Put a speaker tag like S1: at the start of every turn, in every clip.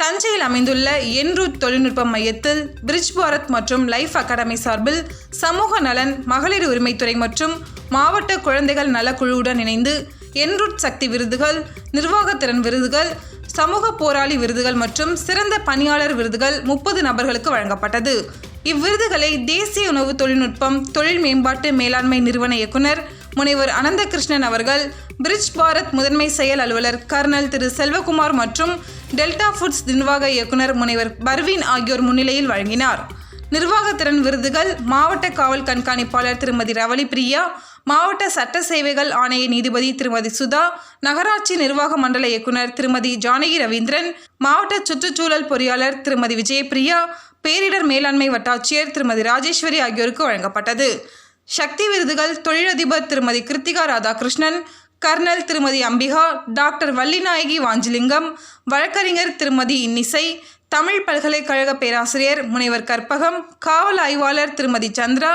S1: தஞ்சையில் அமைந்துள்ள என்ரூட் தொழில்நுட்ப மையத்தில் பிரிட்ஜ் பாரத் மற்றும் லைஃப் அகாடமி சார்பில் சமூக நலன், மகளிர் உரிமைத்துறை மற்றும் மாவட்ட குழந்தைகள் நலக்குழுவுடன் இணைந்து என்ரூட் சக்தி விருதுகள், நிர்வாகத்திறன் விருதுகள், சமூக போராளி விருதுகள் மற்றும் சிறந்த பணியாளர் விருதுகள் 30 நபர்களுக்கு வழங்கப்பட்டது. இவ்விருதுகளை தேசிய உணவு தொழில்நுட்பம் தொழில் மேம்பாட்டு மேலாண்மை நிறுவன இயக்குனர் முனைவர் அனந்தகிருஷ்ணன் அவர்கள், பிரிட்ஜ் பாரத் முதன்மை செயல் அலுவலர் கர்னல் திரு செல்வகுமார் மற்றும் டெல்டா ஃபுட்ஸ் நிர்வாக இயக்குனர் முனைவர் பர்வீன் ஆகியோர் முன்னிலையில் வழங்கினார். நிர்வாகத்திறன் விருதுகள் மாவட்ட காவல் கண்காணிப்பாளர் திருமதி ரவளி பிரியா, மாவட்ட சட்ட சேவைகள் ஆணைய நீதிபதி திருமதி சுதா, நகராட்சி நிர்வாக மண்டல இயக்குனர் திருமதி ஜானகி ரவீந்திரன், மாவட்ட சுற்றுச்சூழல் பொறியாளர் திருமதி விஜயபிரியா, பேரிடர் மேலாண்மை வட்டாட்சியர் திருமதி ராஜேஸ்வரி ஆகியோருக்கு வழங்கப்பட்டது. சக்தி விருதுகள் தொழிலதிபர் திருமதி கிருத்திகா ராதாகிருஷ்ணன், கர்னல் திருமதி அம்பிகா, டாக்டர் வள்ளிநாயகி வாஞ்சிலிங்கம், வழக்கறிஞர் திருமதி இன்னிசை, தமிழ் பல்கலைக்கழக பேராசிரியர் முனைவர் கற்பகம், காவல் ஆய்வாளர் திருமதி சந்திரா,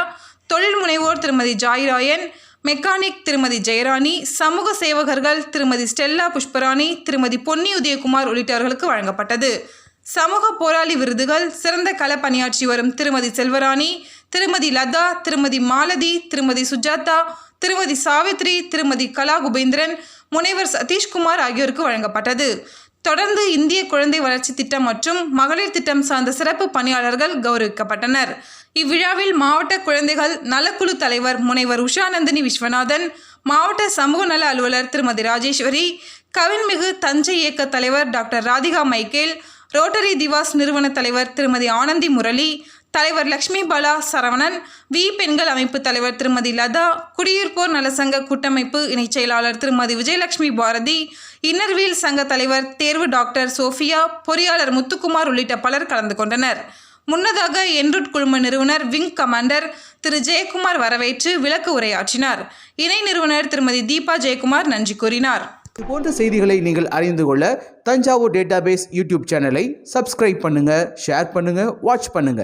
S1: தொழில் முனைவோர் திருமதி ஜாய்ராயன், மெக்கானிக் திருமதி ஜெயராணி, சமூக சேவகர்கள் திருமதி ஸ்டெல்லா புஷ்பராணி, திருமதி பொன்னி உதயகுமார் உள்ளிட்டவர்களுக்கு வழங்கப்பட்டது. சமூக போராளி விருதுகள் சிறந்த களப்பணியாற்றி வரும் திருமதி செல்வராணி, திருமதி லதா, திருமதி மாலதி, திருமதி சுஜாதா, திருமதி சாவித்ரி, திருமதி கலா குபேந்திரன், முனைவர் சதீஷ்குமார் ஆகியோருக்கு வழங்கப்பட்டது. தொடர்ந்து இந்திய குழந்தை வளர்ச்சி திட்டம் மற்றும் மகளிர் திட்டம் சார்ந்த சிறப்பு பணியாளர்கள் கௌரவிக்கப்பட்டனர். இவ்விழாவில் மாவட்ட குழந்தைகள் நலக்குழு தலைவர் முனைவர் உஷாநந்தினி விஸ்வநாதன், மாவட்ட சமூக நல அலுவலர் திருமதி ராஜேஸ்வரி, கவின்மிகு தஞ்சை இயக்க தலைவர் டாக்டர் ராதிகா மைக்கேல், ரோட்டரி திவாஸ் நிறுவன தலைவர் திருமதி ஆனந்தி முரளி, தலைவர் லக்ஷ்மி பாலா சரவணன், பெண்கள் அமைப்பு தலைவர் திருமதி லதா, குடியிருப்போர் நலசங்க கூட்டமைப்பு இணைச் செயலாளர் திருமதி விஜயலட்சுமி பாரதி, இன்னர்வீல் சங்க தலைவர் தேர்வு டாக்டர் சோஃபியா, பொறியாளர் முத்துக்குமார் உள்ளிட்ட பலர் கலந்து கொண்டனர். முன்னதாக என்ரூட் குழும நிறுவனர் விங் கமாண்டர் திரு ஜெயக்குமார் வரவேற்று விளக்க உரையாற்றினார். இணை நிறுவனர் திருமதி தீபா ஜெயக்குமார் நன்றி கூறினார்.
S2: இது போன்ற செய்திகளை நீங்கள் அறிந்து கொள்ள தஞ்சாவூர் டேட்டாபேஸ் யூடியூப் சேனலை சப்ஸ்கிரைப் பண்ணுங்க, ஷேர் பண்ணுங்க, வாட்ச் பண்ணுங்க.